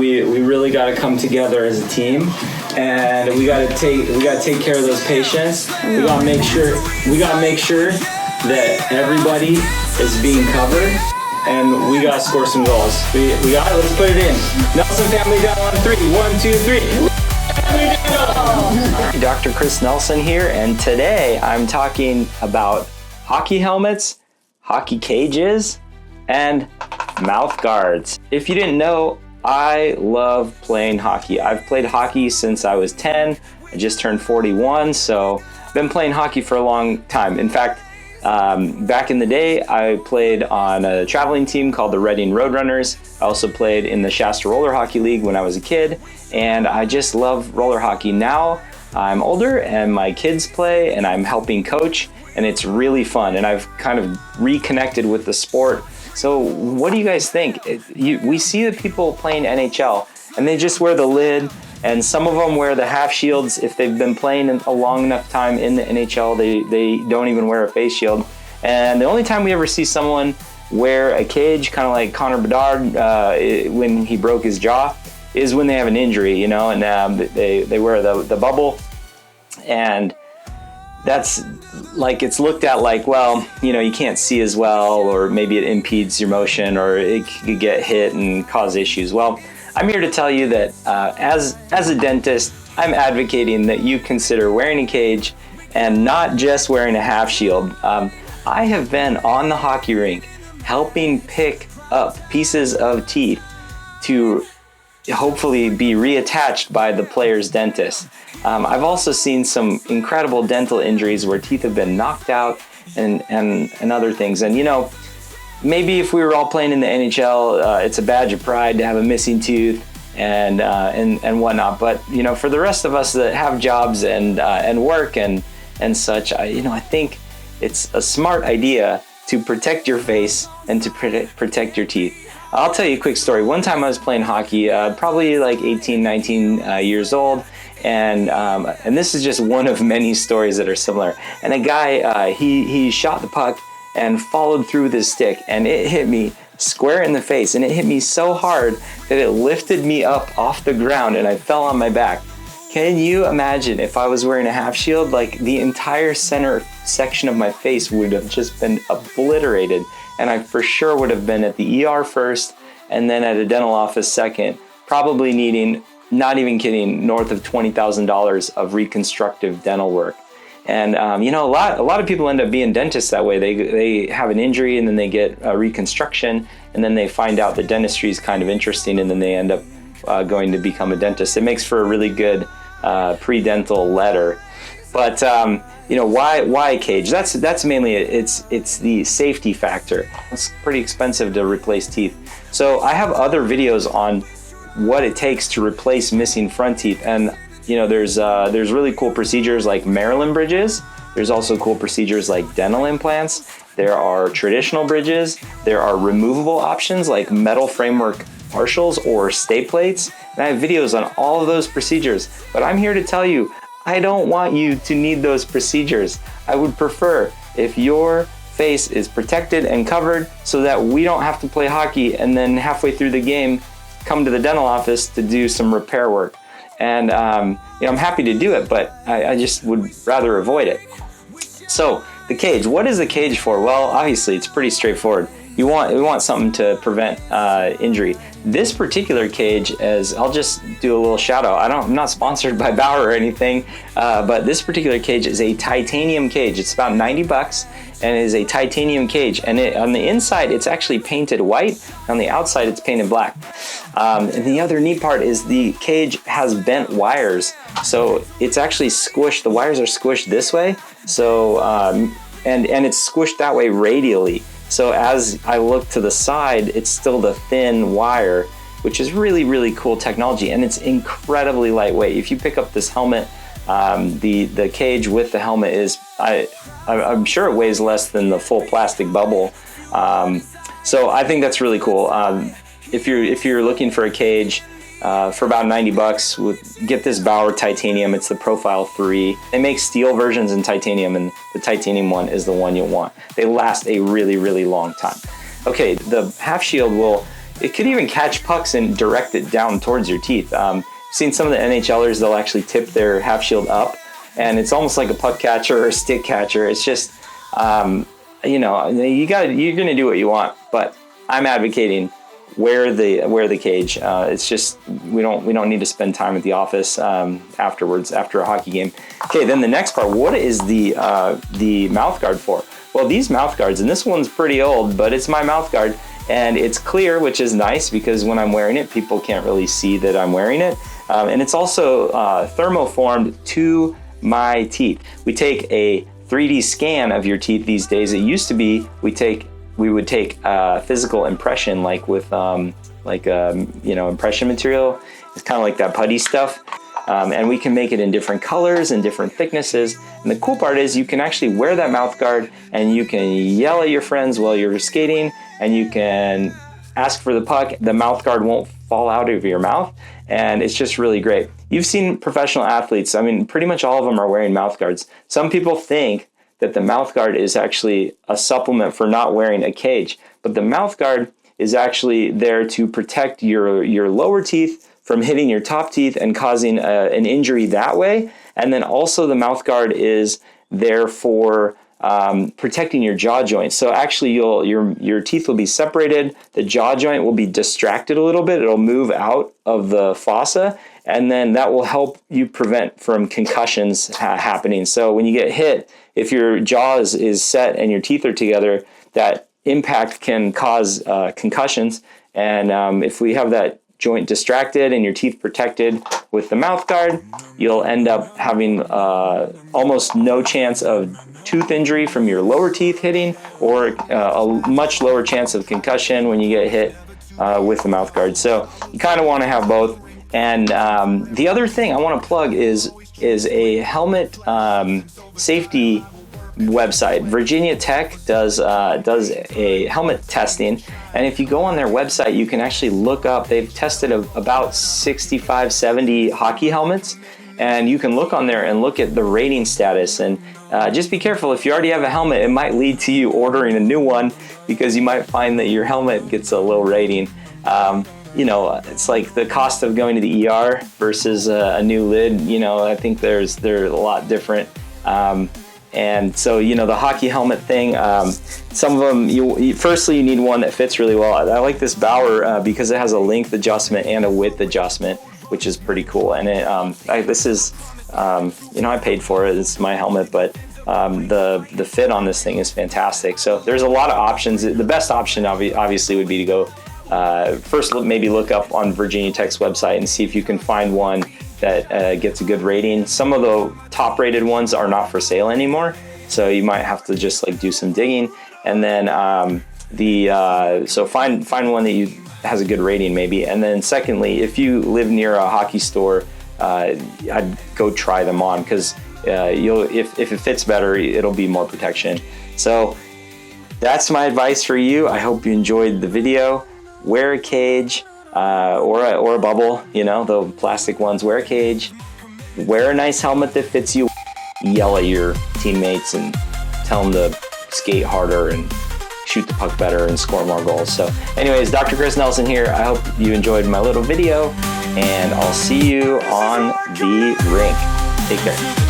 we really got to come together as a team, and we got to take care of those patients. We got to make sure that everybody is being covered, and we got to score some goals. Let's put it in. Nelson Family Dental on 3. 1, 2, 3. Dr. Chris Nelson here, and today I'm talking about hockey helmets, hockey cages, and mouth guards. If you didn't know, I love playing hockey. I've played hockey since I was 10. I just turned 41, so I've been playing hockey for a long time. In fact, back in the day, I played on a traveling team called the Reading Roadrunners. I also played in the Shasta Roller Hockey League when I was a kid, and I just love roller hockey. Now I'm older and my kids play and I'm helping coach, and it's really fun, and I've kind of reconnected with the sport. So what do you guys think? We see the people playing NHL and they just wear the lid, and some of them wear the half shields. If they've been playing a long enough time in the NHL, they don't even wear a face shield. And the only time we ever see someone wear a cage, kind of like Connor Bedard when he broke his jaw, is when they have an injury, you know, and they wear the bubble, and that's like, it's looked at like, well, you know, you can't see as well, or maybe it impedes your motion, or it could get hit and cause issues. Well, I'm here to tell you that as a dentist, I'm advocating that you consider wearing a cage and not just wearing a half shield. I have been on the hockey rink helping pick up pieces of teeth to hopefully be reattached by the player's dentist. I've also seen some incredible dental injuries where teeth have been knocked out and other things. And you know, maybe if we were all playing in the NHL, it's a badge of pride to have a missing tooth and whatnot. But you know, for the rest of us that have jobs and work and such, I think it's a smart idea to protect your face and to protect your teeth. I'll tell you a quick story. One time I was playing hockey, probably like 18, 19 years old, and this is just one of many stories that are similar. And a guy, he shot the puck and followed through with his stick, and it hit me square in the face, and it hit me so hard that it lifted me up off the ground and I fell on my back. Can you imagine if I was wearing a half shield? Like, the entire center section of my face would have just been obliterated, and I for sure would have been at the ER first and then at a dental office second, probably needing, not even kidding, north of $20,000 of reconstructive dental work. And you know, a lot of people end up being dentists that way. They have an injury and then they get a reconstruction, and then they find out that dentistry is kind of interesting, and then they end up going to become a dentist. It makes for a really good pre-dental letter. But you know, why a cage? That's mainly it. It's the safety factor. It's pretty expensive to replace teeth. So I have other videos on what it takes to replace missing front teeth, and you know, there's really cool procedures like Maryland bridges. There's also cool procedures like dental implants. There are traditional bridges. There are removable options like metal framework partials or stay plates. And I have videos on all of those procedures. But I'm here to tell you, I don't want you to need those procedures. I would prefer if your face is protected and covered so that we don't have to play hockey and then halfway through the game come to the dental office to do some repair work. And you know, I'm happy to do it, but I just would rather avoid it. So the cage, what is the cage for? Well, obviously it's pretty straightforward. We want something to prevent injury. This particular cage, as I'll just do a little shout out. I'm not sponsored by Bauer or anything, but this particular cage is a titanium cage. It's about $90, and it is a titanium cage. And on the inside, it's actually painted white. On the outside, it's painted black. And the other neat part is the cage has bent wires, so it's actually squished. The wires are squished this way, so and it's squished that way radially. So as I look to the side, it's still the thin wire, which is really, really cool technology, and it's incredibly lightweight. If you pick up this helmet, the cage with the helmet is, I'm sure it weighs less than the full plastic bubble. So I think that's really cool. If you're looking for a cage for about $90, get this Bauer titanium. It's the Profile 3. They make steel versions in titanium, and the titanium one is the one you'll want. They last a really, really long time. Okay, the half shield will it could even catch pucks and direct it down towards your teeth. I've seen some of the NHLers, they'll actually tip their half shield up, and it's almost like a puck catcher or a stick catcher. It's just, you know, you're gonna do what you want, but I'm advocating wear the cage. It's just we don't need to spend time at the office afterwards after a hockey game. Okay, then the next part. What is the mouth guard for? Well, these mouth guards, and this one's pretty old, but it's my mouth guard, and it's clear, which is nice because when I'm wearing it, people can't really see that I'm wearing it. And it's also thermoformed to my teeth. We take a 3D scan of your teeth these days. It used to be we would take physical impression, like with you know, impression material. It's kind of like that putty stuff, and we can make it in different colors and different thicknesses. And the cool part is you can actually wear that mouth guard, and you can yell at your friends while you're skating, and you can ask for the puck. The mouth guard won't fall out of your mouth, and it's just really great. You've seen professional athletes. I mean, pretty much all of them are wearing mouth guards. Some people think that the mouth guard is actually a supplement for not wearing a cage, but the mouth guard is actually there to protect your lower teeth from hitting your top teeth and causing an injury that way. And then also the mouth guard is there for protecting your jaw joint. So actually your teeth will be separated, the jaw joint will be distracted a little bit, it'll move out of the fossa, and then that will help you prevent from concussions happening. So when you get hit, if your jaw is set and your teeth are together, that impact can cause concussions. And if we have that joint distracted and your teeth protected with the mouth guard, you'll end up having almost no chance of tooth injury from your lower teeth hitting, or a much lower chance of concussion when you get hit with the mouth guard. So you kind of want to have both. And the other thing I want to plug is a helmet safety website. Virginia Tech does a helmet testing, and if you go on their website, you can actually look up. They've tested about 65, 70 hockey helmets, and you can look on there and look at the rating status. And just be careful, if you already have a helmet, it might lead to you ordering a new one because you might find that your helmet gets a low rating. You know, it's like the cost of going to the ER versus a new lid. You know, I think they're a lot different. And so, you know, the hockey helmet thing, some of them, firstly, you need one that fits really well. I like this Bauer because it has a length adjustment and a width adjustment, which is pretty cool. And this is, you know, I paid for it. It's my helmet, but the fit on this thing is fantastic. So there's a lot of options. The best option obviously would be to go first, maybe look up on Virginia Tech's website and see if you can find one that gets a good rating. Some of the top rated ones are not for sale anymore, so you might have to just like do some digging. And then so find one that has a good rating maybe. And then secondly, if you live near a hockey store, I'd go try them on, because if it fits better, it'll be more protection. So that's my advice for you. I hope you enjoyed the video. Wear a cage. Or a bubble, you know, the plastic ones. Wear a cage, wear a nice helmet that fits you, yell at your teammates and tell them to skate harder and shoot the puck better and score more goals. So anyways, Dr. Chris Nelson here. I hope you enjoyed my little video, and I'll see you on the rink. Take care.